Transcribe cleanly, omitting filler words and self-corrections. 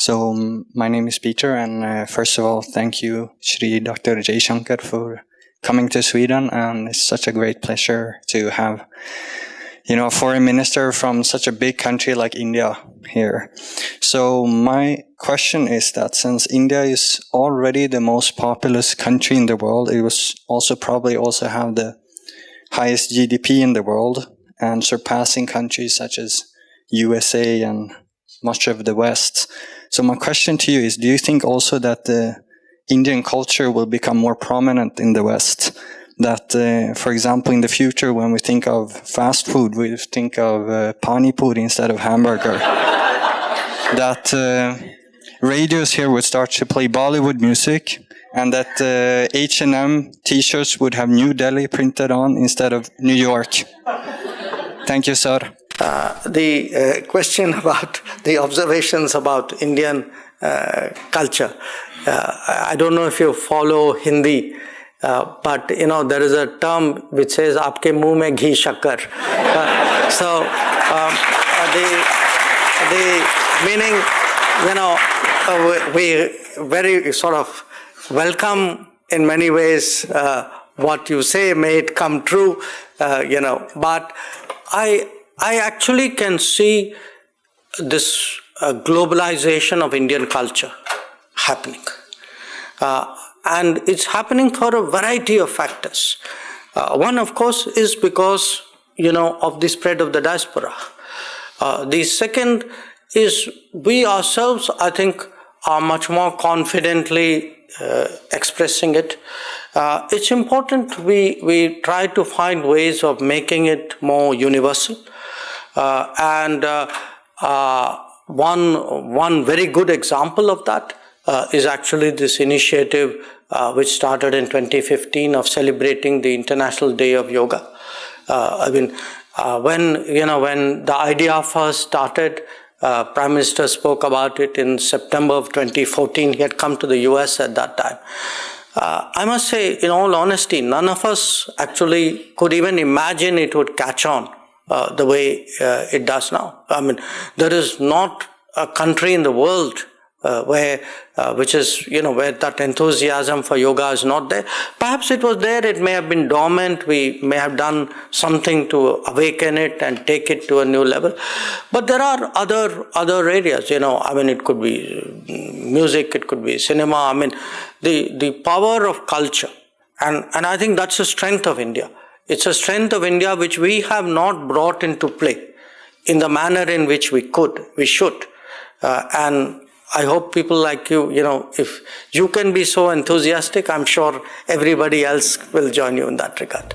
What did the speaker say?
So my name is Peter, and first of all, thank you, Shri Dr. Jaishankar, for coming to Sweden. And it's such a great pleasure to have, a foreign minister from such a big country like India here. So my question is that since India is already the most populous country in the world, it was also probably also have the highest GDP in the world and surpassing countries such as USA and much of the West. So my question to you is, do you think also that the Indian culture will become more prominent in the West? That, for example, in the future, when we think of fast food, we think of Pani Puris instead of hamburger. That radios here would start to play Bollywood music, and that H&M t-shirts would have New Delhi printed on instead of New York. Thank you, sir. The question about the observations about Indian culture. I don't know if you follow Hindi, but there is a term which says "Aapke muh mein ghee shakkar." So the meaning, we very sort of welcome in many ways what you say. May it come true, but I actually can see this globalization of Indian culture happening. And it's happening for a variety of factors. One, of course, is because, of the spread of the diaspora. The second is we ourselves, I think, are much more confidently expressing it. It's important we try to find ways of making it more universal. And one very good example of that is actually this initiative which started in 2015 of celebrating the International Day of Yoga. When the idea first started, Prime Minister spoke about it in September of 2014. He had come to the US at that time. I must say, in all honesty, none of us actually could even imagine it would catch on the way it does now. There is not a country in the world where that enthusiasm for yoga is not there. Perhaps it was there, it may have been dormant, we may have done something to awaken it and take it to a new level. But there are other areas, it could be music, it could be cinema, the power of culture. And I think that's the strength of India. It's a strength of India which we have not brought into play in the manner in which we should. And I hope people like you, if you can be so enthusiastic, I'm sure everybody else will join you in that regard.